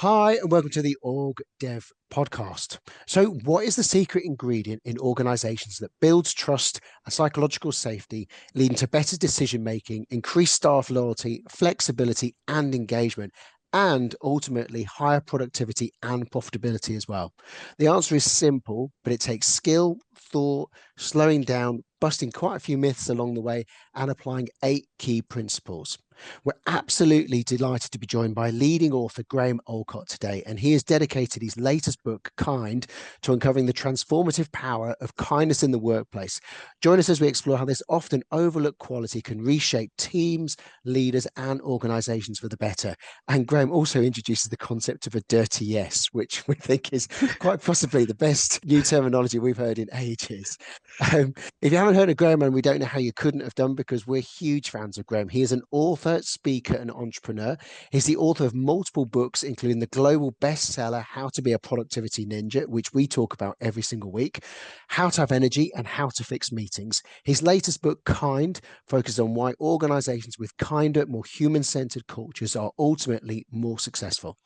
Hi, and welcome to the OrgDev Podcast. So, what is the secret ingredient in organizations that builds trust and psychological safety, leading to better decision making, increased staff loyalty, flexibility, and engagement, and ultimately higher productivity and profitability as well? The answer is simple, but it takes skill, thought, slowing down, busting quite a few myths along the way, and applying 8 key principles. We're absolutely delighted to be joined by leading author Graham Allcott today, and he has dedicated his latest book, Kind, to uncovering the transformative power of kindness in the workplace. Join us as we explore how this often overlooked quality can reshape teams, leaders, and organizations for the better. And Graham also introduces the concept of a dirty yes, which we think is quite possibly the best new terminology we've heard in ages. If you haven't heard of Graham, and we don't know how you couldn't have done because we're huge fans of Graham, he is an author, speaker, and entrepreneur. He's the author of multiple books, including the global bestseller, How to Be a Productivity Ninja, which we talk about every single week, How to Have Energy, and How to Fix Meetings. His latest book, Kind, focuses on why organizations with kinder, more human centered cultures are ultimately more successful.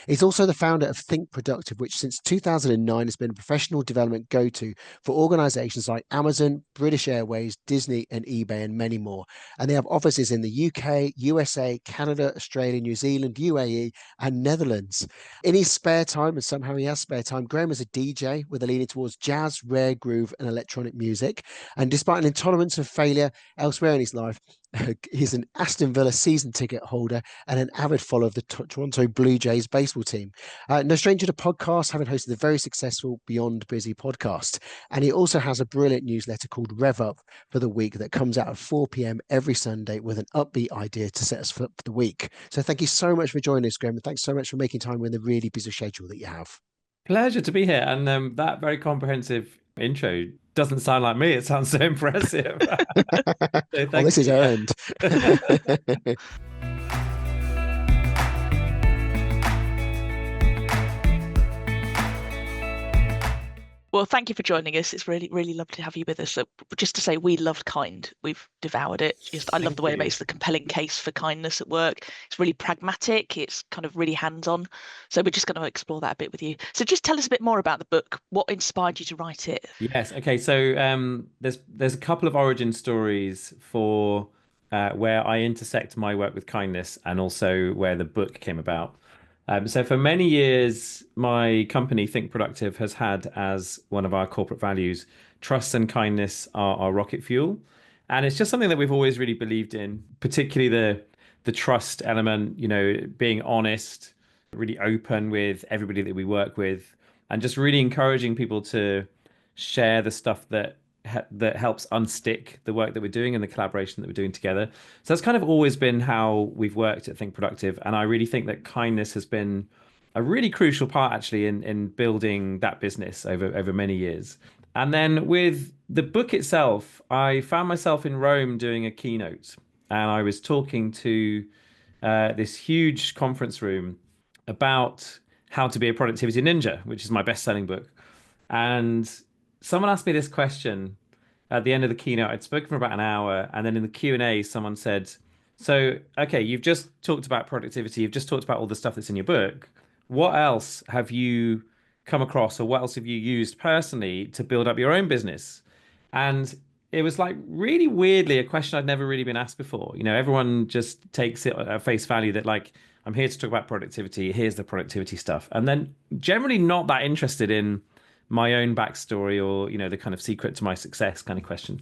He's also the founder of Think Productive, which since 2009 has been a professional development go to for organizations like Amazon, British Airways, Disney, and eBay, and many more. And they have offices in the UK, USA, Canada, Australia, New Zealand, UAE, and Netherlands. In his spare time, and somehow he has spare time, Graham is a DJ with a leaning towards jazz, rare groove, and electronic music. And despite an intolerance of failure elsewhere in his life, he's an Aston Villa season ticket holder and an avid follower of the Toronto Blue Jays baseball team. No stranger to podcasts, having hosted the very successful Beyond Busy podcast. And he also has a brilliant newsletter called Rev Up for the Week that comes out at 4 p.m. every Sunday with an upbeat idea to set us up for the week. So thank you so much for joining us, Graham. And thanks so much for making time in the really busy schedule that you have. Pleasure to be here. And that very comprehensive intro doesn't sound like me. It sounds so impressive. So Well, thank this is you. Yeah. earned. Well, thank you for joining us. It's really, really lovely to have you with us. So just to say, we loved Kind. We've devoured it. I love Thank the way it you. makes the compelling case for kindness at work. It's really pragmatic. It's kind of really hands-on. So we're just going to explore that a bit with you. So just tell us a bit more about the book. What inspired you to write it? Yes. Okay. So there's a couple of origin stories for where I intersect my work with kindness and also where the book came about. So for many years, my company Think Productive has had as one of our corporate values, trust and kindness are our rocket fuel, and it's just something that we've always really believed in, particularly the trust element. Being honest, really open with everybody that we work with, and just really encouraging people to share the stuff that helps unstick the work that we're doing and the collaboration that we're doing together. So that's kind of always been how we've worked at Think Productive, and I really think that kindness has been a really crucial part actually in building that business over many years. And then with the book itself, I found myself in Rome doing a keynote, and I was talking to this huge conference room about how to be a productivity ninja, which is my best-selling book. And someone asked me this question at the end of the keynote. I'd spoken for about an hour, and then in the Q&A, someone said, "So, okay, you've just talked about productivity. You've just talked about all the stuff that's in your book. What else have you come across, or what else have you used personally to build up your own business?" And it was like really weirdly a question I'd never really been asked before. Everyone just takes it at face value that like I'm here to talk about productivity. Here's the productivity stuff, and then generally not that interested in my own backstory or the kind of secret to my success kind of question.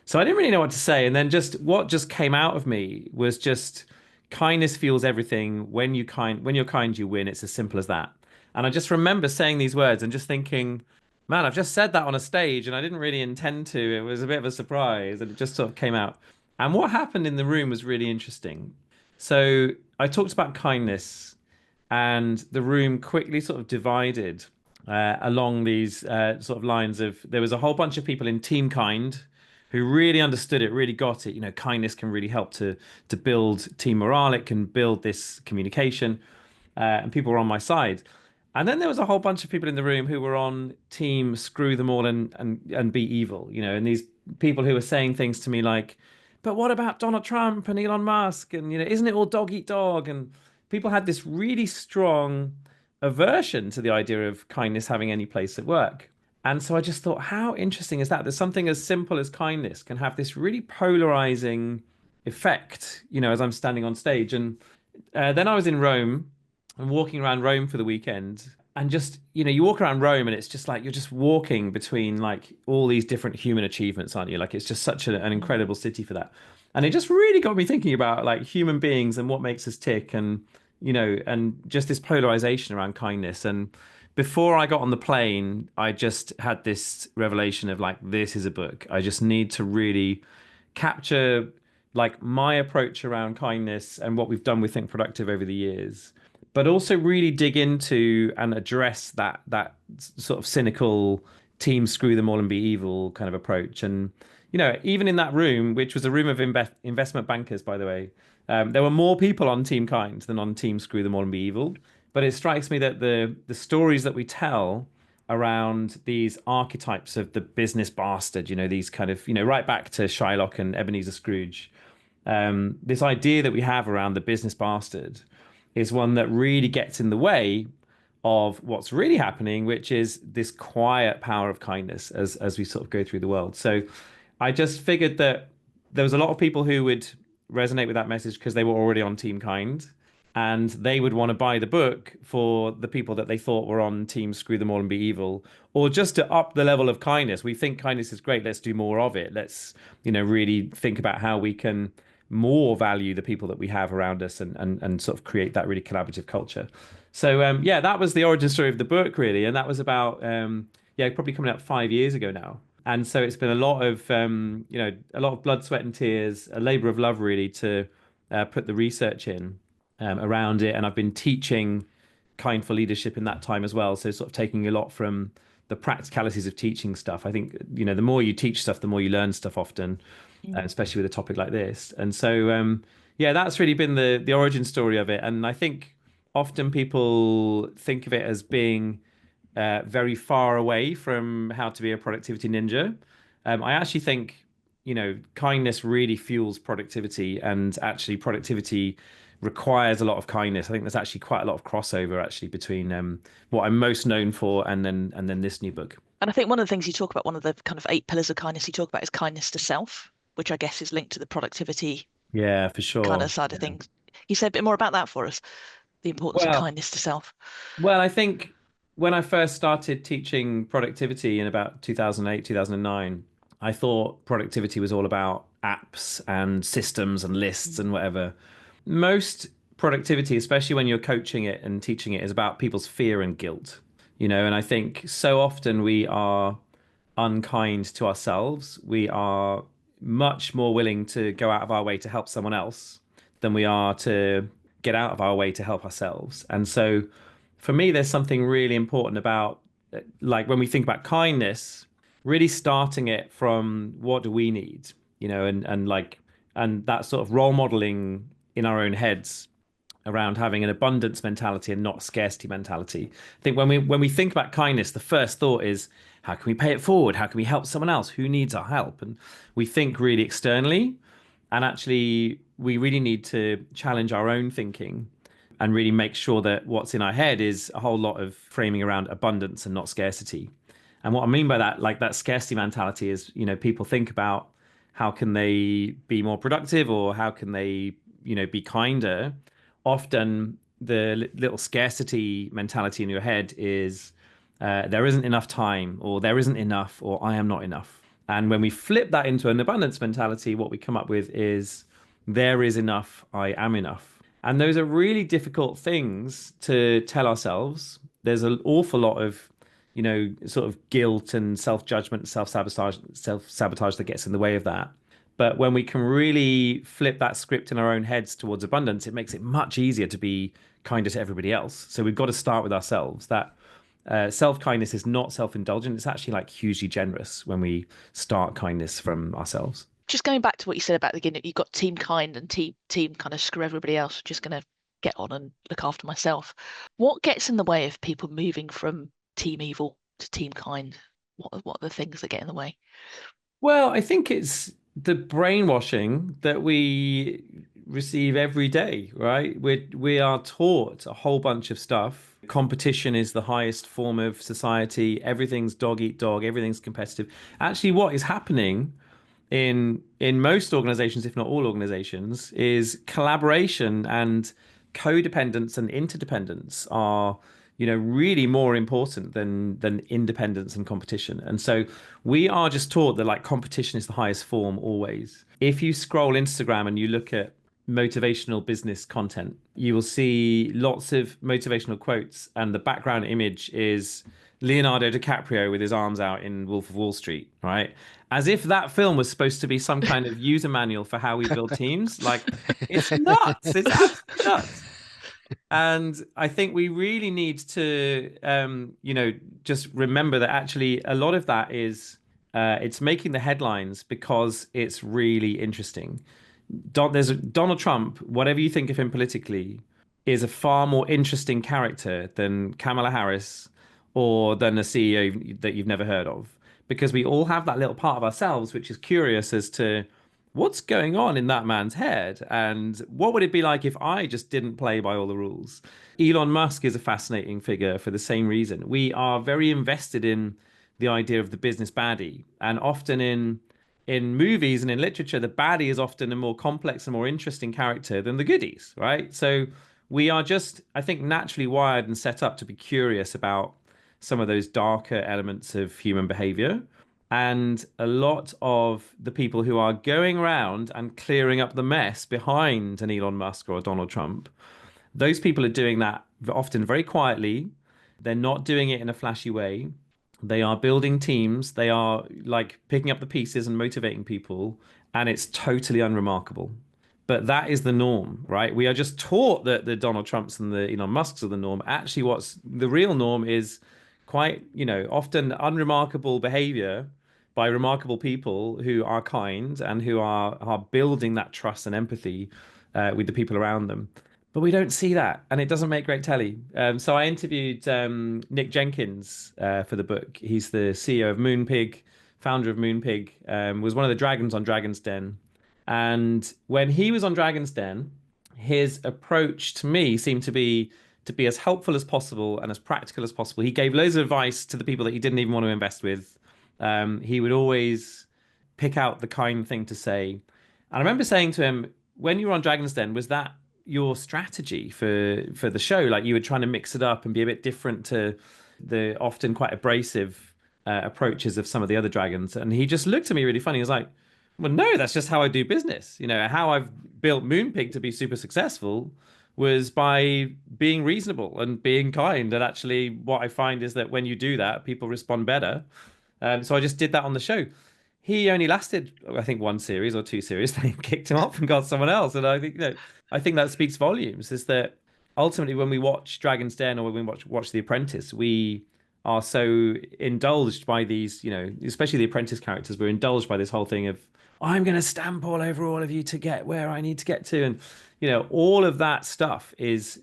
So I didn't really know what to say, and then just what just came out of me was just kindness fuels everything. When you're kind you win. It's as simple as that. And I just remember saying these words and just thinking, man, I've just said that on a stage and I didn't really intend to. It was a bit of a surprise and it just sort of came out. And what happened in the room was really interesting. So I talked about kindness, and the room quickly sort of divided along these sort of lines of there was a whole bunch of people in Team Kind who really understood it, really got it. Kindness can really help to build team morale. It can build this communication, and people were on my side. And then there was a whole bunch of people in the room who were on team screw them all and be evil. And these people who were saying things to me like, "But what about Donald Trump and Elon Musk? And isn't it all dog eat dog?" And people had this really strong aversion to the idea of kindness having any place at work. And so I just thought, how interesting is that? There's something as simple as kindness can have this really polarizing effect, as I'm standing on stage. And then I was in Rome and walking around Rome for the weekend. And just, you walk around Rome and it's just like you're just walking between like all these different human achievements, aren't you? Like it's just such an incredible city for that. And it just really got me thinking about like human beings and what makes us tick and just this polarization around kindness. And before I got on the plane, I just had this revelation of like, this is a book. I just need to really capture like my approach around kindness and what we've done with Think Productive over the years, but also really dig into and address that sort of cynical team screw them all and be evil kind of approach. And even in that room, which was a room of investment bankers, by the way, there were more people on Team Kind than on Team Screw Them All and Be Evil. But it strikes me that the stories that we tell around these archetypes of the business bastard, these kind of, right back to Shylock and Ebenezer Scrooge, this idea that we have around the business bastard is one that really gets in the way of what's really happening, which is this quiet power of kindness as we sort of go through the world. So I just figured that there was a lot of people who would resonate with that message because they were already on Team Kind, and they would want to buy the book for the people that they thought were on Team Screw Them All and Be Evil, or just to up the level of kindness. We think kindness is great. Let's do more of it. Let's, really think about how we can more value the people that we have around us and sort of create that really collaborative culture. So that was the origin story of the book, really. And that was about, probably coming out 5 years ago now. And so it's been a lot of, a lot of blood, sweat and tears, a labor of love, really, to put the research in around it. And I've been teaching Kindful Leadership in that time as well. So sort of taking a lot from the practicalities of teaching stuff. I think, the more you teach stuff, the more you learn stuff often, especially with a topic like this. And so, that's really been the origin story of it. And I think often people think of it as being very far away from how to be a productivity ninja. I actually think, kindness really fuels productivity, and actually productivity requires a lot of kindness. I think there's actually quite a lot of crossover actually between what I'm most known for and then this new book. And I think one of the things you talk about, one of the kind of 8 pillars of kindness you talk about, is kindness to self, which I guess is linked to the productivity Yeah, for sure. kind of side of things. You say a bit more about that for us, the importance of kindness to self. Well, I think when I first started teaching productivity in about 2008, 2009, I thought productivity was all about apps and systems and lists and whatever. Most productivity, especially when you're coaching it and teaching it, is about people's fear and guilt, and I think so often we are unkind to ourselves. We are much more willing to go out of our way to help someone else than we are to get out of our way to help ourselves. And so for me, there's something really important about, like, when we think about kindness, really starting it from what do we need, and that sort of role modeling in our own heads around having an abundance mentality and not scarcity mentality. I think when we think about kindness, the first thought is, how can we pay it forward? How can we help someone else? Who needs our help? And we think really externally, and actually we really need to challenge our own thinking and really make sure that what's in our head is a whole lot of framing around abundance and not scarcity. And what I mean by that, like that scarcity mentality is, people think about how can they be more productive or how can they, be kinder. Often the little scarcity mentality in your head is there isn't enough time, or there isn't enough, or I am not enough. And when we flip that into an abundance mentality, what we come up with is there is enough, I am enough. And those are really difficult things to tell ourselves. There's an awful lot of, sort of guilt and self-judgment, self-sabotage that gets in the way of that. But when we can really flip that script in our own heads towards abundance, it makes it much easier to be kinder to everybody else. So we've got to start with ourselves. That self-kindness is not self-indulgent. It's actually like hugely generous when we start kindness from ourselves. Just going back to what you said about the beginning, you've got team kind and team kind of screw everybody else. Just going to get on and look after myself. What gets in the way of people moving from team evil to team kind? What are the things that get in the way? Well, I think it's the brainwashing that we receive every day, right? We are taught a whole bunch of stuff. Competition is the highest form of society. Everything's dog eat dog. Everything's competitive. Actually, what is happening in most organizations, if not all organizations, is collaboration and codependence and interdependence are, really more important than independence and competition. And so we are just taught that like competition is the highest form always. If you scroll Instagram and you look at motivational business content, you will see lots of motivational quotes, and the background image is Leonardo DiCaprio with his arms out in Wolf of Wall Street, right? As if that film was supposed to be some kind of user manual for how we build teams. Like, it's nuts. It's absolutely nuts. And I think we really need to, just remember that actually a lot of that is it's making the headlines because it's really interesting. There's Donald Trump, whatever you think of him politically, is a far more interesting character than Kamala Harris or than a CEO that you've never heard of. Because we all have that little part of ourselves which is curious as to what's going on in that man's head and what would it be like if I just didn't play by all the rules. Elon Musk is a fascinating figure for the same reason. We are very invested in the idea of the business baddie, and often in movies and in literature, the baddie is often a more complex and more interesting character than the goodies, right? So we are just, I think, naturally wired and set up to be curious about some of those darker elements of human behavior. And a lot of the people who are going around and clearing up the mess behind an Elon Musk or a Donald Trump, those people are doing that often very quietly. They're not doing it in a flashy way. They are building teams. They are like picking up the pieces and motivating people. And it's totally unremarkable. But that is the norm, right? We are just taught that the Donald Trumps and the Elon Musks are the norm. Actually, what's the real norm is quite, often unremarkable behavior by remarkable people who are kind and who are building that trust and empathy with the people around them. But we don't see that, and it doesn't make great telly. So I interviewed Nick Jenkins for the book. He's the CEO of Moonpig, founder of Moonpig, was one of the dragons on Dragon's Den. And when he was on Dragon's Den, his approach to me seemed to be as helpful as possible and as practical as possible. He gave loads of advice to the people that he didn't even want to invest with. He would always pick out the kind thing to say. And I remember saying to him, when you were on Dragon's Den, was that your strategy for the show? Like you were trying to mix it up and be a bit different to the often quite abrasive approaches of some of the other dragons? And he just looked at me really funny. He was like, well, no, that's just how I do business. How I've built Moonpig to be super successful was by being reasonable and being kind. And actually what I find is that when you do that, people respond better. So I just did that on the show. He only lasted, I think, one series or two series. They kicked him off and got someone else. And I think, I think that speaks volumes, is that ultimately when we watch Dragon's Den or when we watch The Apprentice, we are so indulged by these, especially the Apprentice characters, we're indulged by this whole thing of, I'm going to stamp all over all of you to get where I need to get to. And, all of that stuff is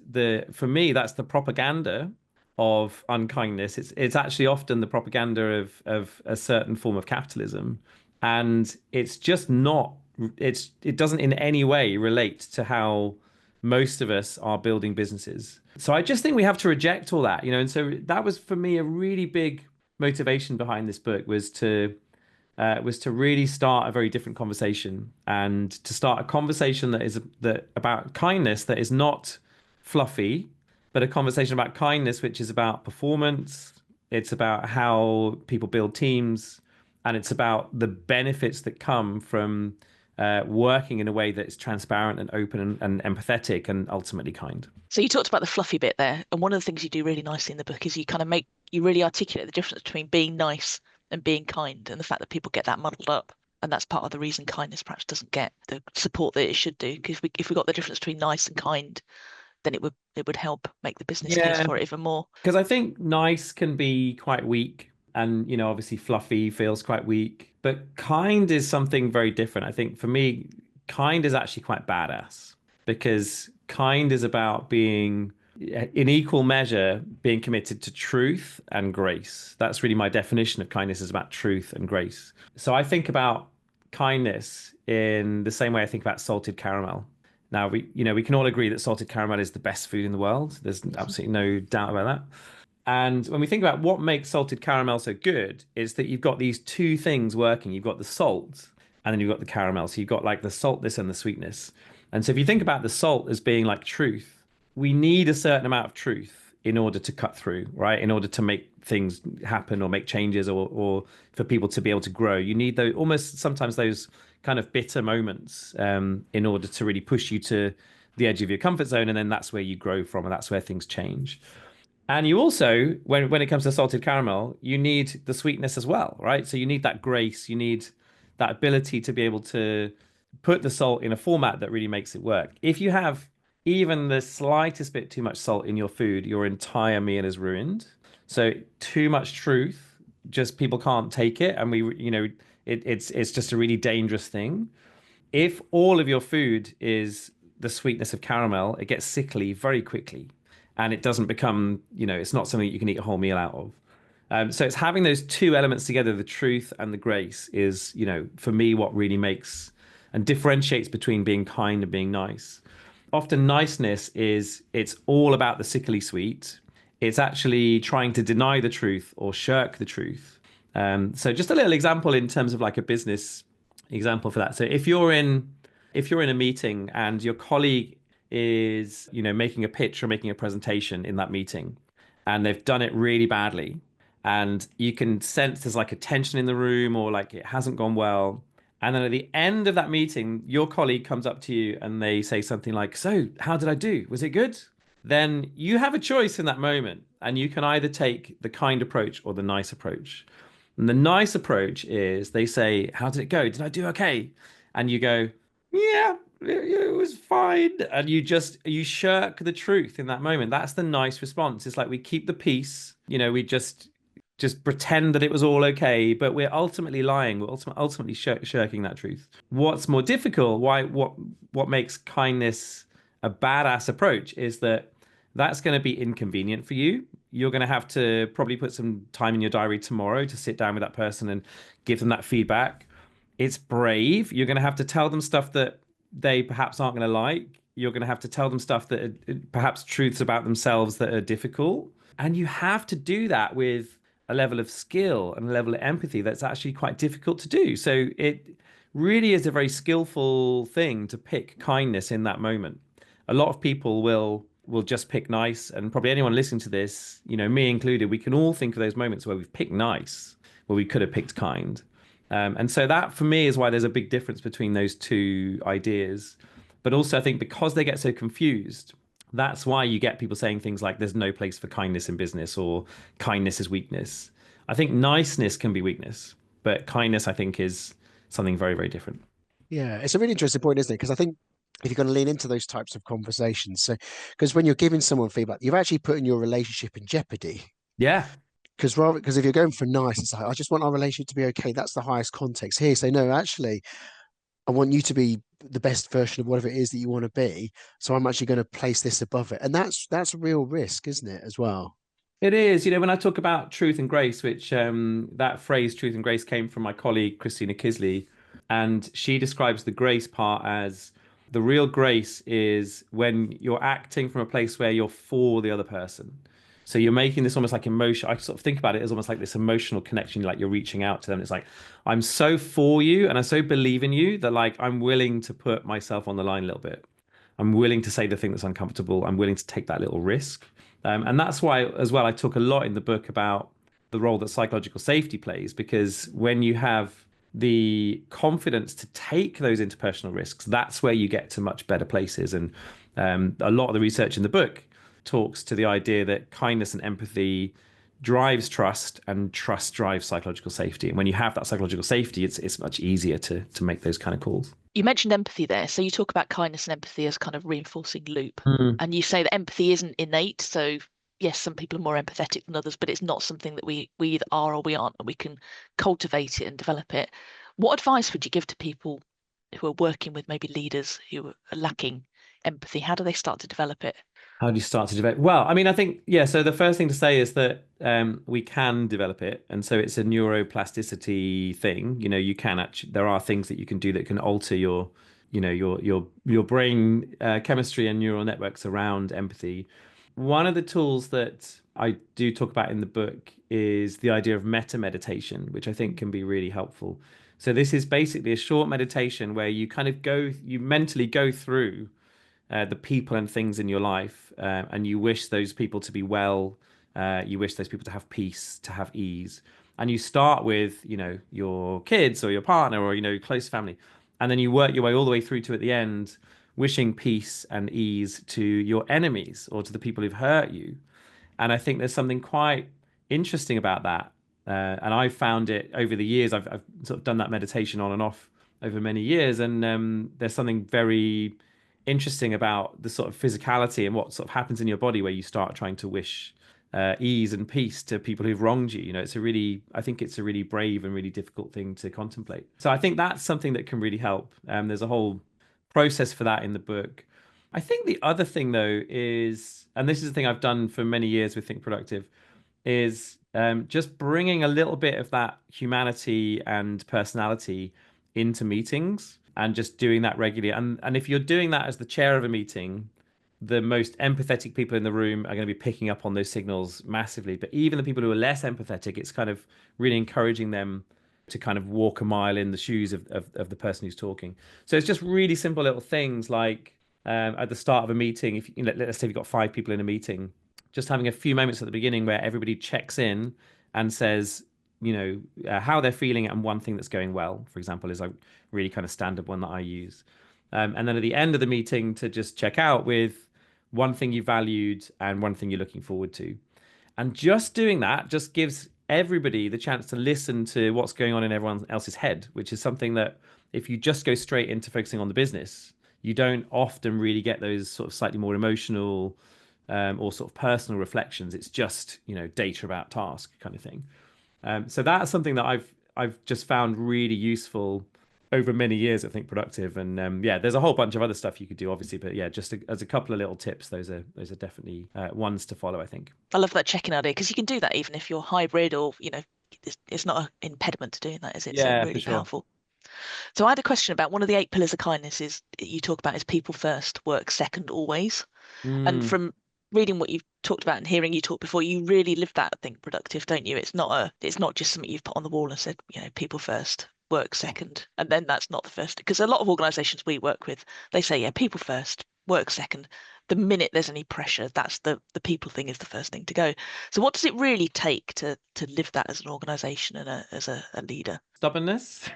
for me, that's the propaganda of unkindness. It's actually often the propaganda of a certain form of capitalism. And it's just not, it doesn't in any way relate to how most of us are building businesses. So I just think we have to reject all that, and so that was for me a really big motivation behind this book was to really start a very different conversation, and to start a conversation that about kindness that is not fluffy, but a conversation about kindness which is about performance. It's about how people build teams, and it's about the benefits that come from working in a way that is transparent and open and empathetic and ultimately kind. So you talked about the fluffy bit there, and one of the things you do really nicely in the book is you really articulate the difference between being nice and being kind, and the fact that people get that muddled up. And that's part of the reason kindness perhaps doesn't get the support that it should do. Because if we got the difference between nice and kind, then it would help make the business case for it even more. Because I think nice can be quite weak, and obviously fluffy feels quite weak. But kind is something very different. I think for me, kind is actually quite badass, because kind is about being, in equal measure, being committed to truth and grace. That's really my definition of kindness, is about truth and grace. So I think about kindness in the same way I think about salted caramel. Now we can all agree that salted caramel is the best food in the world. There's absolutely no doubt about that. And when we think about what makes salted caramel so good, is that you've got these two things working. You've got the salt and then you've got the caramel. So you've got like the saltness and the sweetness. And so if you think about the salt as being like truth, we need a certain amount of truth in order to cut through, right? In order to make things happen or make changes or for people to be able to grow. You need those almost sometimes those kind of bitter moments in order to really push you to the edge of your comfort zone. And then that's where you grow from, and that's where things change. And you also, when it comes to salted caramel, you need the sweetness as well, right? So you need that grace, you need that ability to be able to put the salt in a format that really makes it work. If you have even the slightest bit too much salt in your food, your entire meal is ruined. So too much truth, just people can't take it, and it's just a really dangerous thing. If all of your food is the sweetness of caramel, it gets sickly very quickly, and it doesn't become, it's not something you can eat a whole meal out of. So it's having those two elements together, the truth and the grace, is, for me, what really makes and differentiates between being kind and being nice. Often niceness it's all about the sickly sweet. It's actually trying to deny the truth or shirk the truth. So just a little example in terms of like a business example for that. So if you're in a meeting and your colleague is, making a pitch or making a presentation in that meeting, and they've done it really badly, and you can sense there's like a tension in the room or like it hasn't gone well. And then at the end of that meeting, your colleague comes up to you and they say something like, "So, how did I do? Was it good?" Then you have a choice in that moment, and you can either take the kind approach or the nice approach. And the nice approach is they say, "How did it go? Did I do okay?" And you go, "Yeah, it was fine." And you shirk the truth in that moment. That's the nice response. It's like we keep the peace, we just pretend that it was all okay, but we're ultimately lying. We're ultimately shirking that truth. What's more difficult, what makes kindness a badass approach, is that that's going to be inconvenient for you. You're going to have to probably put some time in your diary tomorrow to sit down with that person and give them that feedback. It's brave. You're going to have to tell them stuff that they perhaps aren't going to like. You're going to have to tell them stuff that are perhaps truths about themselves that are difficult. And you have to do that with a level of skill and a level of empathy that's actually quite difficult to do. So it really is a very skillful thing to pick kindness in that moment. A lot of people will just pick nice, and probably anyone listening to this, me included, we can all think of those moments where we've picked nice, where we could have picked kind. And so that for me is why there's a big difference between those two ideas. But also I think because they get so confused, that's why you get people saying things like there's no place for kindness in business, or kindness is weakness. I think niceness can be weakness, but kindness, I think, is something very, very different. Yeah, it's a really interesting point, isn't it? Because I think if you're going to lean into those types of conversations, so because when you're giving someone feedback, you're actually putting your relationship in jeopardy. Yeah. Because if you're going for nice, it's like, I just want our relationship to be okay. That's the highest context here. So no, actually, I want you to be the best version of whatever it is that you want to be. So I'm actually going to place this above it. And that's a real risk, isn't it, as well? It is. When I talk about truth and grace, which that phrase truth and grace came from my colleague, Christina Kisley, and she describes the grace part as the real grace is when you're acting from a place where you're for the other person. So you're making this almost like emotion. I sort of think about it as almost like this emotional connection, like you're reaching out to them. It's like, I'm so for you and I so believe in you that like I'm willing to put myself on the line a little bit. I'm willing to say the thing that's uncomfortable. I'm willing to take that little risk. And that's why, as well, I talk a lot in the book about the role that psychological safety plays, because when you have the confidence to take those interpersonal risks, that's where you get to much better places. And a lot of the research in the book talks to the idea that kindness and empathy drives trust, and trust drives psychological safety. And when you have that psychological safety, it's much easier to make those kind of calls. You mentioned empathy there. So you talk about kindness and empathy as kind of reinforcing loop. Mm. And you say that empathy isn't innate. So yes, some people are more empathetic than others, but it's not something that we either are or we aren't, and we can cultivate it and develop it. What advice would you give to people who are working with maybe leaders who are lacking empathy? How do they start to develop it? How do you start to develop? Well, I mean, I think, yeah, so the first thing to say is that we can develop it. And so it's a neuroplasticity thing. You can actually, there are things that you can do that can alter your your brain chemistry and neural networks around empathy. One of the tools that I do talk about in the book is the idea of meta meditation, which I think can be really helpful. So this is basically a short meditation where you kind of you mentally go through the people and things in your life, and you wish those people to be well. You wish those people to have peace, to have ease. And you start with, your kids or your partner or, close family. And then you work your way all the way through to at the end, wishing peace and ease to your enemies or to the people who've hurt you. And I think there's something quite interesting about that. And I've found it over the years. I've sort of done that meditation on and off over many years. And there's something very interesting about the sort of physicality and what sort of happens in your body where you start trying to wish ease and peace to people who've wronged you. I think it's a really brave and really difficult thing to contemplate. So I think that's something that can really help. There's a whole process for that in the book. I think the other thing though is, and this is the thing I've done for many years with Think Productive, is just bringing a little bit of that humanity and personality into meetings and just doing that regularly. And if you're doing that as the chair of a meeting, the most empathetic people in the room are going to be picking up on those signals massively. But even the people who are less empathetic, it's kind of really encouraging them to kind of walk a mile in the shoes of the person who's talking. So it's just really simple little things like at the start of a meeting, if let's say you've got 5 people in a meeting, just having a few moments at the beginning where everybody checks in and says, how they're feeling and one thing that's going well, for example, is a really kind of standard one that I use. And then at the end of the meeting to just check out with one thing you valued and one thing you're looking forward to. And just doing that just gives everybody the chance to listen to what's going on in everyone else's head, which is something that if you just go straight into focusing on the business, you don't often really get those sort of slightly more emotional or sort of personal reflections. It's just, data about task kind of thing. So that's something that I've just found really useful over many years, I think, Productive. And there's a whole bunch of other stuff you could do, obviously, but just as a couple of little tips, those are definitely ones to follow, I think. I love that check-in idea because you can do that even if you're hybrid or it's not an impediment to doing that, is it? Yeah, so really for sure. powerful. So I had a question about one of the 8 pillars of kindness is you talk about is people first, work second, always. And from reading what you've talked about and hearing you talk before, you really live that, I think, Productive, don't you? It's not just something you've put on the wall and said, people first, work second, and then that's not the first. Because a lot of organizations we work with, they say, people first, work second. The minute there's any pressure, that's the people thing is the first thing to go. So what does it really take to live that as an organization and as a leader? Stubbornness.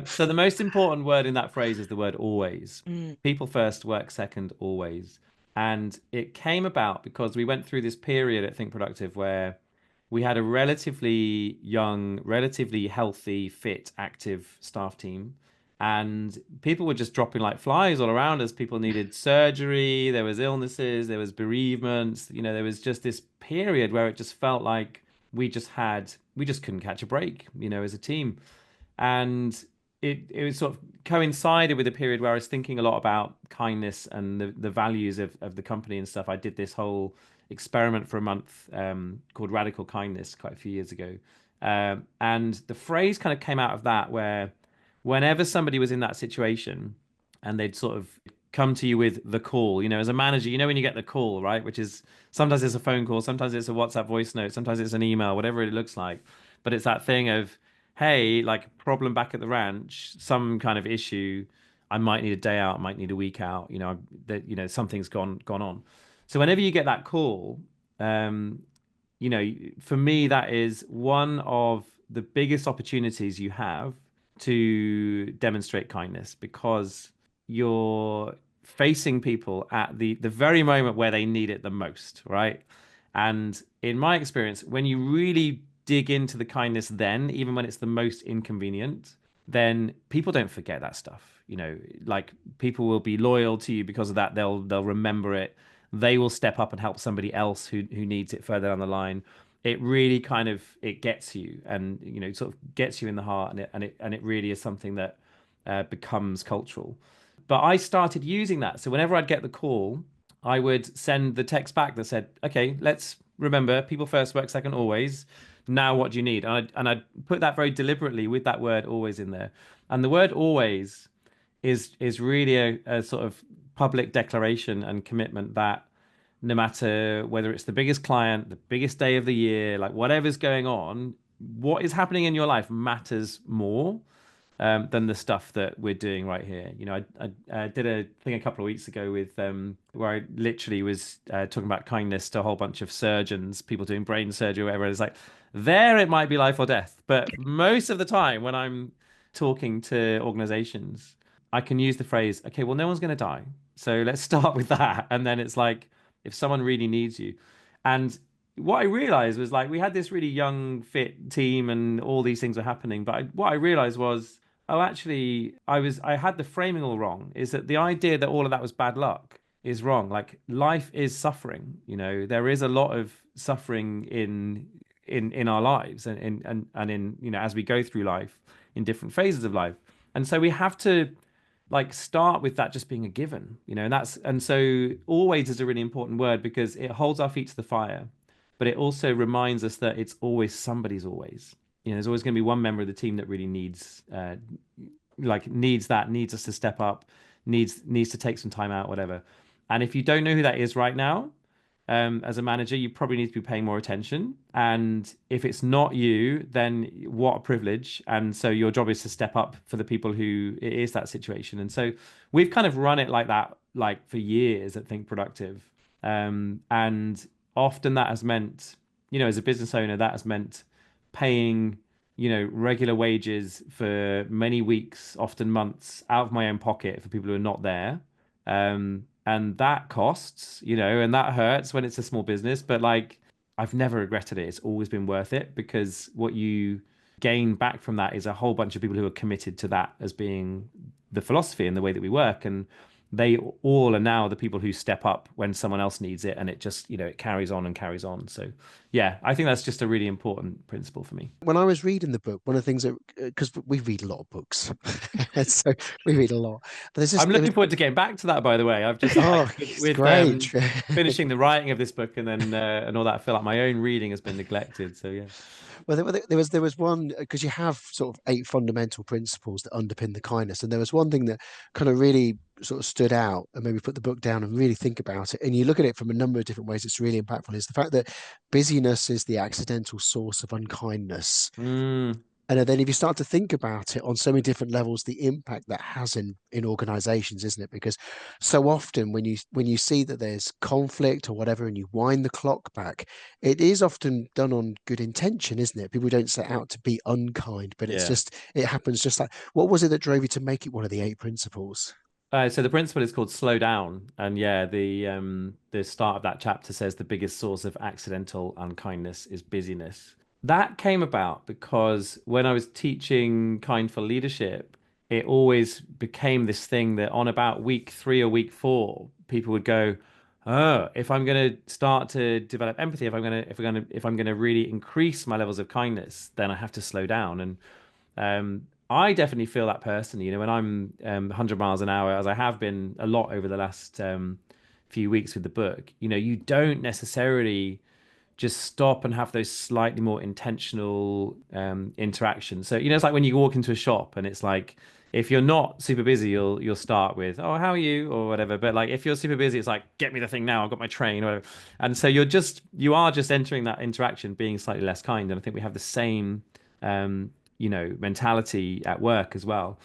So the most important word in that phrase is the word always. People first, work second, always. And it came about because we went through this period at Think Productive where we had a relatively young, relatively healthy, fit, active staff team. And people were just dropping like flies all around us. People needed surgery. There was illnesses. There was bereavements. There was just this period where it just felt like we just couldn't catch a break, as a team. And it was sort of coincided with a period where I was thinking a lot about kindness and the values of the company and stuff. I did this whole experiment for a month called Radical Kindness quite a few years ago. And the phrase kind of came out of that where whenever somebody was in that situation and they'd sort of come to you with the call, as a manager, when you get the call, right? Which is sometimes it's a phone call, sometimes it's a WhatsApp voice note, sometimes it's an email, whatever it looks like. But it's that thing of, hey, like problem back at the ranch, some kind of issue. I might need a day out, I might need a week out, something's gone on. So whenever you get that call, for me, that is one of the biggest opportunities you have to demonstrate kindness because you're facing people at the very moment where they need it the most, right? And in my experience, when you really dig into the kindness then, even when it's the most inconvenient, then people don't forget that stuff. Like people will be loyal to you because of that. They'll remember it. They will step up and help somebody else who needs it further down the line. It really kind of it gets you and sort of gets you in the heart and it really is something that becomes cultural. But I started using that. So whenever I'd get the call, I would send the text back that said, okay, let's remember people first, work second, always. Now what do you need? And I'd put that very deliberately with that word always in there. And the word always is really a sort of public declaration and commitment that no matter whether it's the biggest client, the biggest day of the year, like whatever's going on, what is happening in your life matters more than the stuff that we're doing right here. You know, I did a thing a couple of weeks ago with where I literally was talking about kindness to a whole bunch of surgeons, people doing brain surgery or whatever. It's like there it might be life or death, but most of the time when I'm talking to organizations, I can use the phrase, okay, well, no one's going to die. So let's start with that. And then it's like, if someone really needs you. And what I realized was like, we had this really young, fit team and all these things were happening. But what I realized was, oh, actually, I had the framing all wrong. Is that the idea that all of that was bad luck is wrong. Like life is suffering, you know, there is a lot of suffering in our lives and in, you know, as we go through life in different phases of life. And so we have to like start with that just being a given, you know, and so always is a really important word because it holds our feet to the fire, but it also reminds us that it's always somebody's always, you know, there's always going to be one member of the team that really needs needs us to step up, needs to take some time out, whatever. And if you don't know who that is right now, as a manager, you probably need to be paying more attention. And if it's not you, then what a privilege. And so your job is to step up for the people who it is that situation. And so we've kind of run it like that, like for years at Think Productive. And often that has meant, you know, as a business owner, that has meant paying, you know, regular wages for many weeks, often months, out of my own pocket for people who are not there. And that costs, you know, and that hurts when it's a small business, but like I've never regretted it. It's always been worth it because what you gain back from that is a whole bunch of people who are committed to that as being the philosophy and the way that we work. And they all are now the people who step up when someone else needs it. And it just, you know, it carries on and carries on. So yeah, I think that's just a really important principle for me. When I was reading the book, one of the things that, because we read a lot of books, so we read a lot. But I'm looking forward to getting back to that, by the way. I've just with great. finishing the writing of this book and then and all that, I feel like my own reading has been neglected. So yeah. Well, there was one, because you have sort of 8 fundamental principles that underpin the kindness, and there was one thing that kind of really sort of stood out, and maybe put the book down and really think about it. And you look at it from a number of different ways. It's really impactful. Is the fact that busyness is the accidental source of unkindness. And then if you start to think about it on so many different levels, the impact that has in organizations, isn't it? Because so often when you see that there's conflict or whatever and you wind the clock back, it is often done on good intention, isn't it? People don't set out to be unkind, but it's just, it happens just like, what was it that drove you to make it one of the 8 principles? So the principle is called slow down. And yeah, the start of that chapter says the biggest source of accidental unkindness is busyness. That came about because when I was teaching Kindful Leadership, it always became this thing that on about week 3 or week 4, people would go, "Oh, if I'm going to start to develop empathy, if I'm going to really increase my levels of kindness, then I have to slow down." And I definitely feel that personally. You know, when I'm 100 miles an hour, as I have been a lot over the last few weeks with the book, you know, you don't necessarily just stop and have those slightly more intentional interactions. So, you know, it's like when you walk into a shop and it's like, if you're not super busy, you'll start with, "Oh, how are you?" or whatever. But like if you're super busy, it's like, "Get me the thing now. I've got my train," or whatever. And so you are just entering that interaction being slightly less kind. And I think we have the same, you know, mentality at work as well.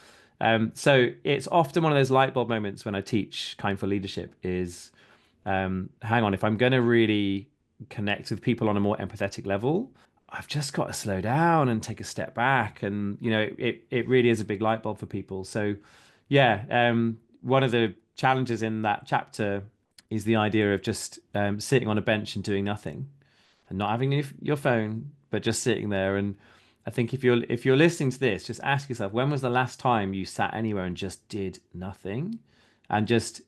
So it's often one of those light bulb moments when I teach Kindful Leadership is, hang on, if I'm going to really connect with people on a more empathetic level, I've just got to slow down and take a step back. And, you know, it really is a big light bulb for people. So, yeah, one of the challenges in that chapter is the idea of just sitting on a bench and doing nothing and not having your phone, but just sitting there. And I think if you're listening to this, just ask yourself, when was the last time you sat anywhere and just did nothing? And just,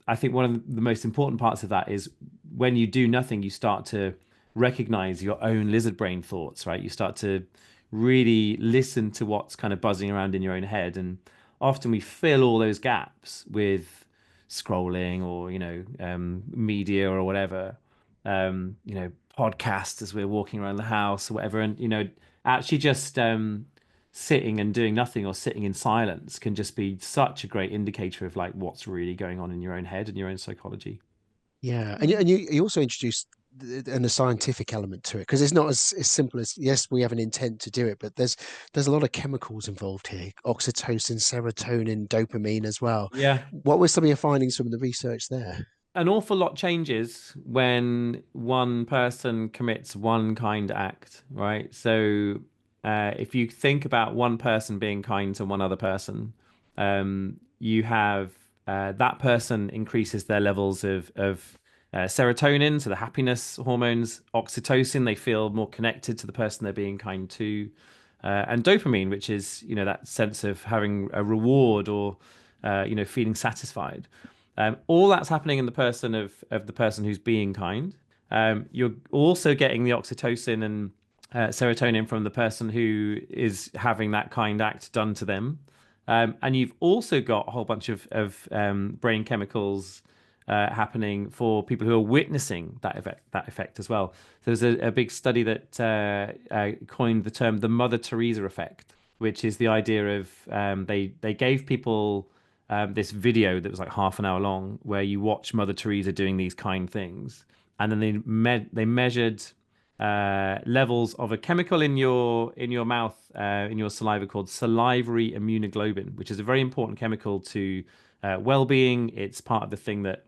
I think one of the most important parts of that is when you do nothing, you start to recognize your own lizard brain thoughts, right? You start to really listen to what's kind of buzzing around in your own head. And often we fill all those gaps with scrolling or, you know, media or whatever, you know, podcasts as we're walking around the house or whatever. And, you know, actually just sitting and doing nothing or sitting in silence can just be such a great indicator of like what's really going on in your own head and your own psychology. Yeah, and you also introduced a scientific element to it, because it's not as simple as, yes, we have an intent to do it, but there's a lot of chemicals involved here: oxytocin, serotonin, dopamine as well. Yeah. What were some of your findings from the research there? An awful lot changes when one person commits one kind act, right? So if you think about one person being kind to one other person, you have that person increases their levels of serotonin, so the happiness hormones, oxytocin, they feel more connected to the person they're being kind to, and dopamine, which is, that sense of having a reward or, feeling satisfied. All that's happening in the person of the person who's being kind. You're also getting the oxytocin and serotonin from the person who is having that kind act done to them. And you've also got a whole bunch of brain chemicals happening for people who are witnessing that effect as well. So there's a big study that coined the term the Mother Teresa effect, which is the idea of they gave people this video that was like half an hour long, where you watch Mother Teresa doing these kind things, and then they measured levels of a chemical in your mouth, in your saliva, called salivary immunoglobulin, which is a very important chemical to well-being. It's part of the thing that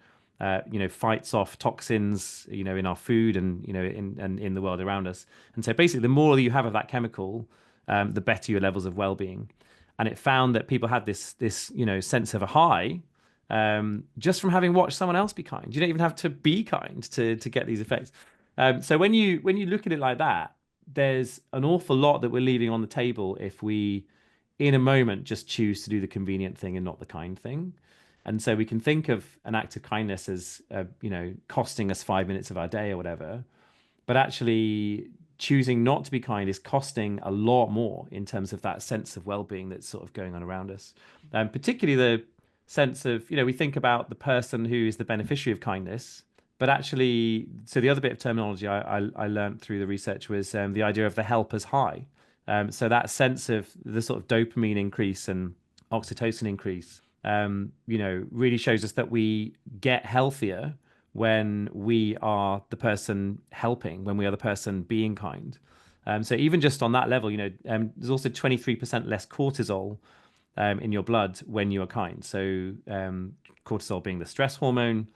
fights off toxins, in our food and in the world around us. And so basically, the more you have of that chemical, the better your levels of well-being. And it found that people had this sense of a high just from having watched someone else be kind. You don't even have to be kind to get these effects. So when you look at it like that, there's an awful lot that we're leaving on the table if we, in a moment, just choose to do the convenient thing and not the kind thing. And so we can think of an act of kindness as costing us 5 minutes of our day or whatever, but actually choosing not to be kind is costing a lot more in terms of that sense of well-being that's sort of going on around us. Particularly the sense of, we think about the person who is the beneficiary of kindness, but actually, so the other bit of terminology I learned through the research was the idea of the helper's high. So that sense of the sort of dopamine increase and oxytocin increase, really shows us that we get healthier when we are the person helping, when we are the person being kind. So even just on that level, there's also 23% less cortisol in your blood when you are kind. So cortisol being the stress hormone,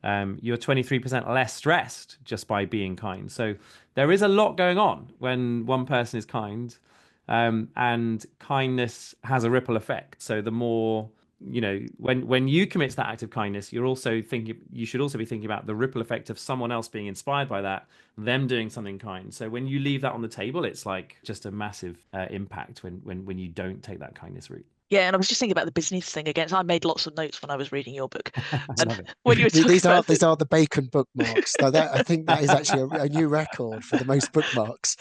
you're 23% less stressed just by being kind. So there is a lot going on when one person is kind, and kindness has a ripple effect. So the more, when you commit to that act of kindness, you should also be thinking about the ripple effect of someone else being inspired by that, them doing something kind. So when you leave that on the table, it's like just a massive impact when you don't take that kindness route. Yeah, and I was just thinking about the business thing again. So I made lots of notes when I was reading your book. I And love it. when you were talking These about are the bacon bookmarks. Now I think that is actually a new record for the most bookmarks.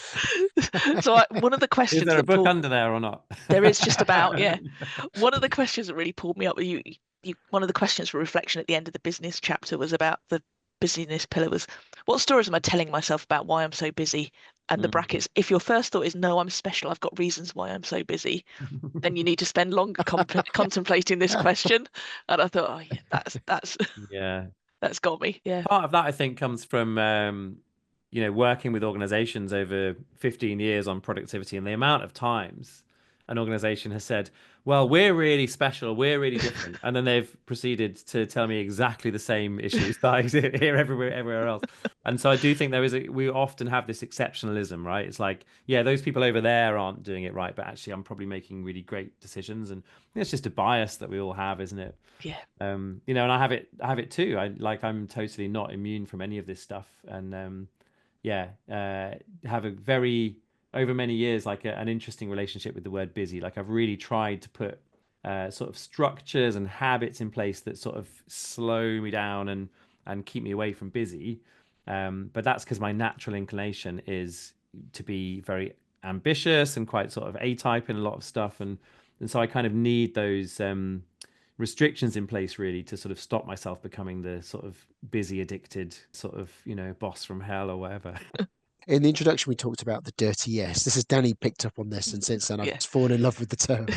So one of the questions Is there a that book under there or not? there is just about, yeah. One of the questions that really pulled me up, one of the questions for reflection at the end of the business chapter was about the busyness pillar was, what stories am I telling myself about why I'm so busy? And the brackets, if your first thought is, no, I'm special, I've got reasons why I'm so busy, then you need to spend longer contemplating this question. And I thought, oh yeah, that's Yeah. that's got me. Yeah. Part of that, I think, comes from working with organizations over 15 years on productivity, and the amount of times an organization has said, well, we're really special, we're really different, and then they've proceeded to tell me exactly the same issues that I hear everywhere else. And so I do think we often have this exceptionalism, right? It's like, yeah, those people over there aren't doing it right, but actually I'm probably making really great decisions. And it's just a bias that we all have, isn't it? Yeah. And I have it too. I'm totally not immune from any of this stuff. And have a very, over many years, like an interesting relationship with the word busy. Like I've really tried to put sort of structures and habits in place that sort of slow me down and keep me away from busy. But that's because my natural inclination is to be very ambitious and quite sort of A-type in a lot of stuff. And so I kind of need those restrictions in place really to sort of stop myself becoming the sort of busy, addicted sort of, boss from hell or whatever. In the introduction, we talked about the dirty yes. This is Danny picked up on this, and since then I've fallen in love with the term.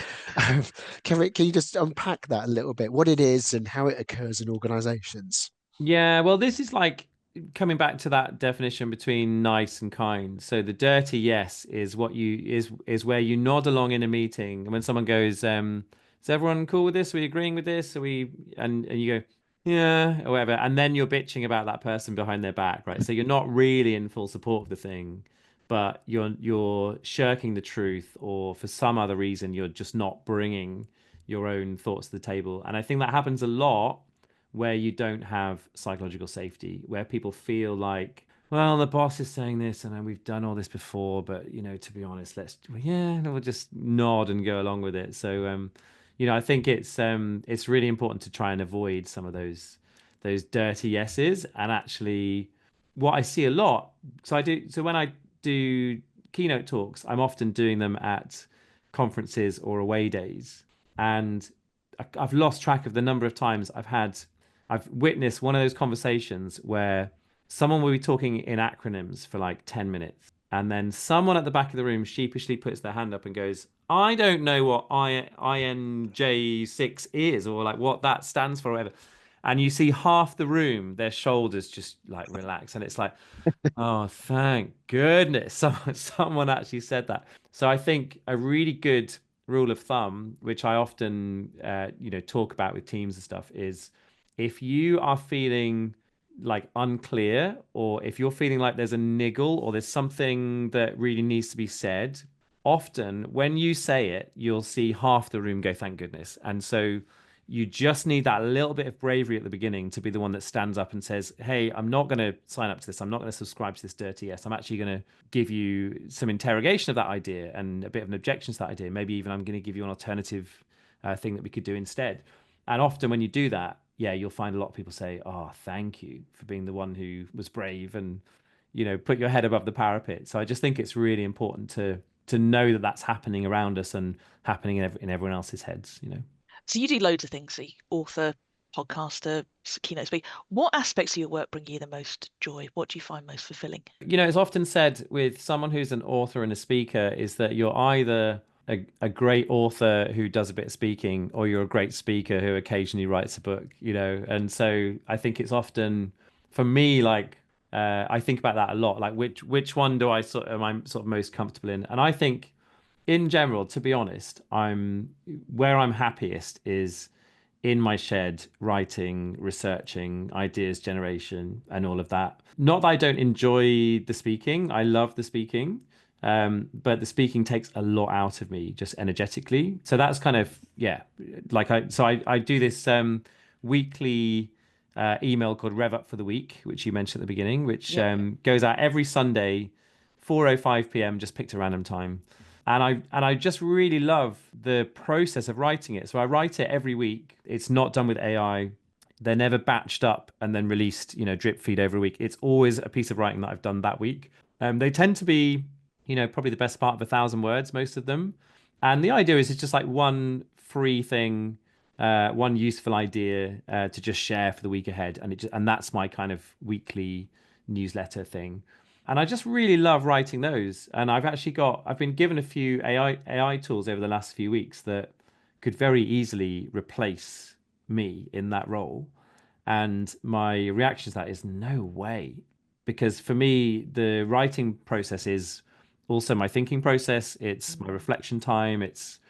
Can you just unpack that a little bit, what it is and how it occurs in organizations? Yeah, well, this is like coming back to that definition between nice and kind. So the dirty yes is what you is where you nod along in a meeting, and when someone goes, "Is everyone cool with this? Are we agreeing with this? Are we?" And you go, "Yeah," or whatever, and then you're bitching about that person behind their back, right? So you're not really in full support of the thing, but you're shirking the truth, or for some other reason, you're just not bringing your own thoughts to the table. And I think that happens a lot where you don't have psychological safety, where people feel like, well, the boss is saying this and we've done all this before, but to be honest, we'll just nod and go along with it. So, I think it's really important to try and avoid some of those dirty yeses. And actually, what I see a lot, so when I do keynote talks, I'm often doing them at conferences or away days, and I've lost track of the number of times I've witnessed one of those conversations where someone will be talking in acronyms for like 10 minutes. And then someone at the back of the room sheepishly puts their hand up and goes, I don't know what INJ6 is, or like what that stands for, or whatever. And you see half the room, their shoulders just like relax. And it's like, oh, thank goodness someone actually said that. So I think a really good rule of thumb, which I often talk about with teams and stuff, is if you are feeling like unclear, or if you're feeling like there's a niggle or there's something that really needs to be said, often when you say it, you'll see half the room go, thank goodness. And so you just need that little bit of bravery at the beginning to be the one that stands up and says, hey, I'm not going to sign up to this. I'm not going to subscribe to this dirty yes. I'm actually going to give you some interrogation of that idea and a bit of an objection to that idea. Maybe even I'm going to give you an alternative thing that we could do instead. And often when you do that, yeah, you'll find a lot of people say, oh, thank you for being the one who was brave and, put your head above the parapet. So I just think it's really important to know that that's happening around us and happening in everyone else's heads, So you do loads of things, so author, podcaster, keynote speaker. What aspects of your work bring you the most joy? What do you find most fulfilling? It's often said with someone who's an author and a speaker is that you're either a great author who does a bit of speaking, or you're a great speaker who occasionally writes a book, And so I think it's often, for me, like I think about that a lot. Like which one am I sort of most comfortable in? And I think in general, to be honest, where I'm happiest is in my shed, writing, researching, ideas generation, and all of that. Not that I don't enjoy the speaking. I love the speaking. But the speaking takes a lot out of me just energetically. So that's kind of, yeah, like I do this weekly email called Rev Up for the Week, which you mentioned at the beginning, which goes out every Sunday, 4:05 p.m., just picked a random time. And I just really love the process of writing it. So I write it every week. It's not done with AI. They're never batched up and then released, drip feed over a week. It's always a piece of writing that I've done that week. They tend to be, probably the best part of 1,000 words, most of them. And the idea is it's just like one free thing, one useful idea to just share for the week ahead. And that's my kind of weekly newsletter thing. And I just really love writing those. And I've been given a few AI tools over the last few weeks that could very easily replace me in that role. And my reaction to that is no way. Because for me, the writing process is also my thinking process. It's my reflection time. It's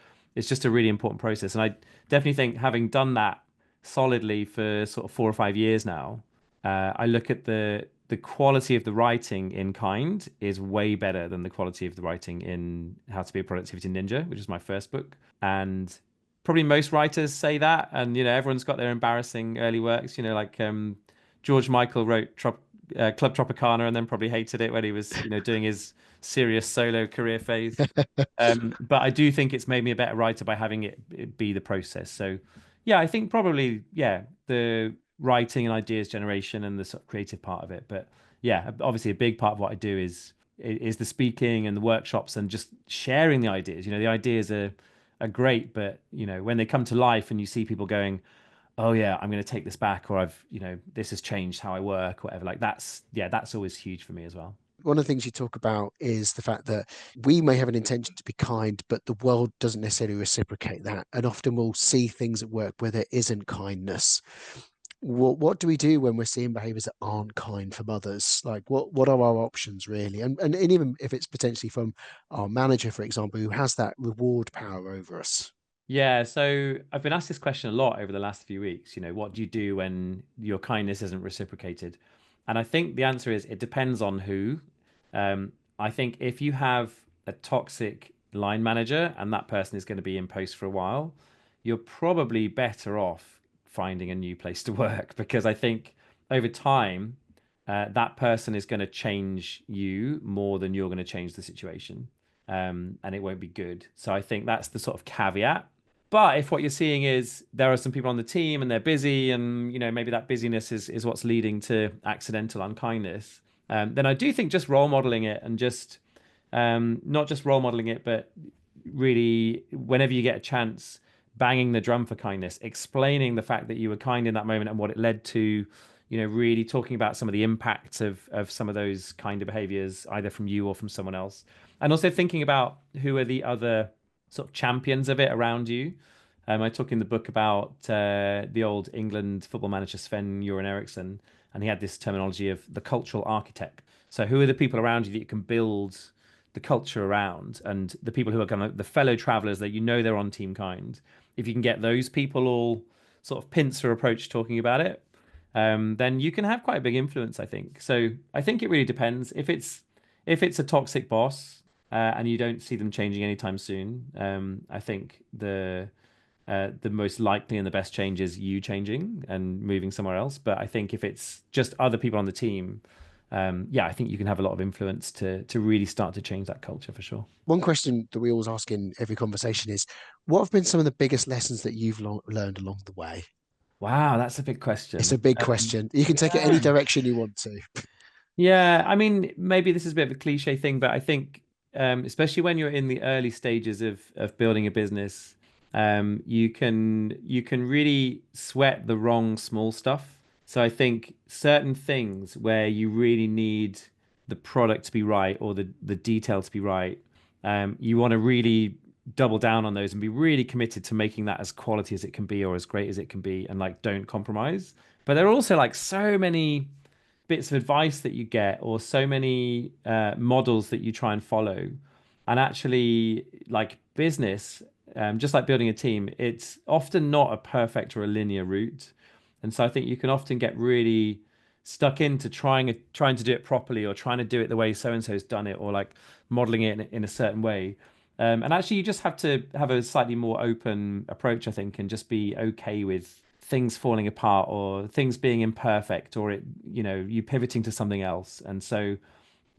just a really important process. And I definitely think, having done that solidly for sort of 4 or 5 years now, I look at the quality of the writing in Kind is way better than the quality of the writing in How to Be a Productivity Ninja, which is my first book. And probably most writers say that. And, everyone's got their embarrassing early works, like George Michael wrote Club Tropicana and then probably hated it when he was, doing his serious solo career phase. But I do think it's made me a better writer by having it be the process. So, yeah, I think probably, the writing and ideas generation and the sort of creative part of it. But yeah, obviously a big part of what I do is the speaking and the workshops and just sharing the ideas. The ideas are great, but when they come to life and you see people going, oh yeah, I'm going to take this back, or this has changed how I work, or whatever, like that's always huge for me as well. One of the things you talk about is the fact that we may have an intention to be kind, but the world doesn't necessarily reciprocate that. And often we'll see things at work where there isn't kindness. What do we do when we're seeing behaviors that aren't kind from others? Like what are our options really? And even if it's potentially from our manager, for example, who has that reward power over us. Yeah, so I've been asked this question a lot over the last few weeks. What do you do when your kindness isn't reciprocated? And I think the answer is it depends on who. I think if you have a toxic line manager and that person is going to be in post for a while, you're probably better off finding a new place to work, because I think over time, that person is going to change you more than you're going to change the situation. And it won't be good. So I think that's the sort of caveat. But if what you're seeing is there are some people on the team and they're busy, and maybe that busyness is what's leading to accidental unkindness, then I do think just role modeling it, and just not just role modeling it, but really whenever you get a chance, banging the drum for kindness, explaining the fact that you were kind in that moment and what it led to, really talking about some of the impacts of some of those kind of behaviors, either from you or from someone else. And also thinking about who are the other sort of champions of it around you. I talk in the book about the old England football manager Sven-Göran Eriksson, and he had this terminology of the cultural architect. So who are the people around you that you can build the culture around, and the people who are kind of the fellow travelers that they're on team kind. If you can get those people all sort of pincer approach talking about it, then you can have quite a big influence, I think. So I think it really depends. If it's a toxic boss, and you don't see them changing anytime soon, I think the most likely and the best change is you changing and moving somewhere else. But I think if it's just other people on the team, I think you can have a lot of influence to really start to change that culture for sure. One question that we always ask in every conversation is, what have been some of the biggest lessons that you've learned along the way? Wow, that's a big question. It's a big question. You can take it any direction you want to. Yeah, I mean, maybe this is a bit of a cliche thing, but I think, especially when you're in the early stages of building a business, you can really sweat the wrong small stuff. So I think certain things where you really need the product to be right, or the detail to be right, you want to really double down on those and be really committed to making that as quality as it can be, or as great as it can be, and like don't compromise. But there are also like so many bits of advice that you get, or so many models that you try and follow. And actually, like business, just like building a team, it's often not a perfect or a linear route. And so I think you can often get really stuck into trying to do it properly, or trying to do it the way so and so's done it, or like modeling it in a certain way. And actually, you just have to have a slightly more open approach, I think, and just be okay with things falling apart, or things being imperfect, or you pivoting to something else. And so,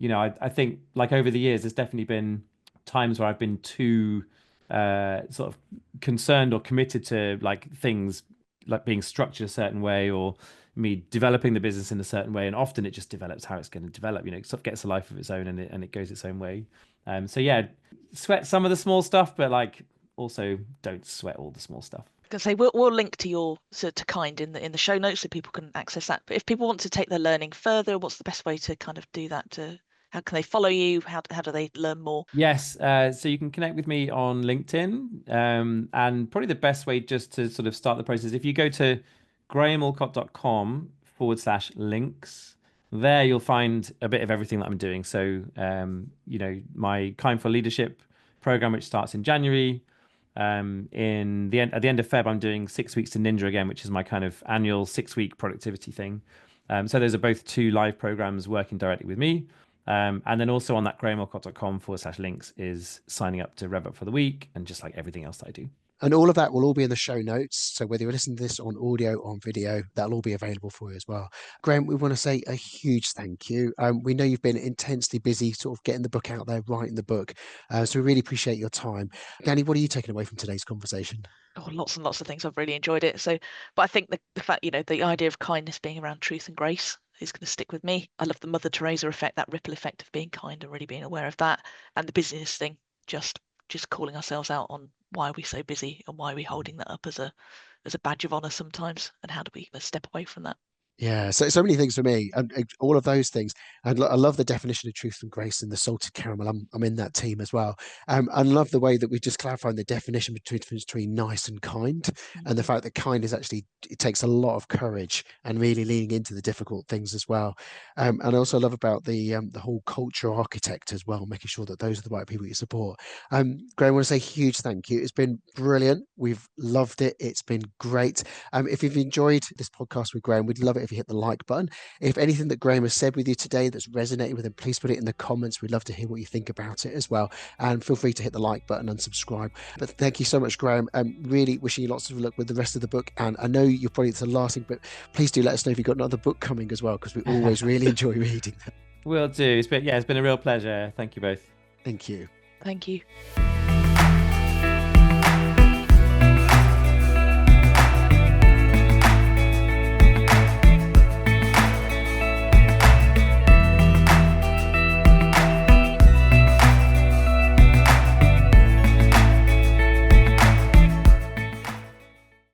I think like over the years, there's definitely been times where I've been too sort of concerned or committed to like things like being structured a certain way, or me developing the business in a certain way. And often it just develops how it's going to develop, it sort of gets a life of its own, and it goes its own way. So yeah, sweat some of the small stuff, but like also don't sweat all the small stuff. Can say we'll link to kind in the show notes so people can access that. But if people want to take their learning further, what's the best way to kind of do that? How can they follow you? How do they learn more? Yes, so you can connect with me on LinkedIn, and probably the best way just to sort of start the process, if you go to grahamallcott.com/links, there you'll find a bit of everything that I'm doing. So, my Kind for Leadership program, which starts in January. At the end of Feb, I'm doing 6 weeks to Ninja again, which is my kind of annual 6-week productivity thing. So those are both 2 live programs working directly with me. And then also on that grahamallcott.com/links is signing up to Rev Up for the Week, and just like everything else that I do. And all of that will all be in the show notes. So whether you're listening to this on audio or on video, that'll all be available for you as well. Graham, we want to say a huge thank you. We know you've been intensely busy sort of getting the book out there, writing the book. So we really appreciate your time. Danny, what are you taking away from today's conversation? Oh, lots and lots of things. I've really enjoyed it. So, but I think the fact, the idea of kindness being around truth and grace is going to stick with me. I love the Mother Teresa effect, that ripple effect of being kind and really being aware of that. And the business thing, just calling ourselves out on why are we so busy, and why are we holding that up as a badge of honor sometimes, and how do we step away from that? Yeah, so many things for me, and all of those things. And I love the definition of truth and grace and the salted caramel. I'm in that team as well. I love the way that we just clarified the definition between nice and kind, and the fact that kind is actually, it takes a lot of courage and really leaning into the difficult things as well. And I also love about the whole culture architect as well, making sure that those are the right people you support. Graham, I want to say huge thank you. It's been brilliant. We've loved it. It's been great. If you've enjoyed this podcast with Graham, we'd love it if you hit the like button. If anything that Graham has said with you today that's resonated with him, please put it in the comments. We'd love to hear what you think about it as well. And feel free to hit the like button and subscribe. But thank you so much, Graham. Really wishing you lots of luck with the rest of the book. And I know you're probably it's the last thing, but please do let us know if you've got another book coming as well, because we always really enjoy reading them. Will do. It's been a real pleasure. Thank you both. Thank you. Thank you.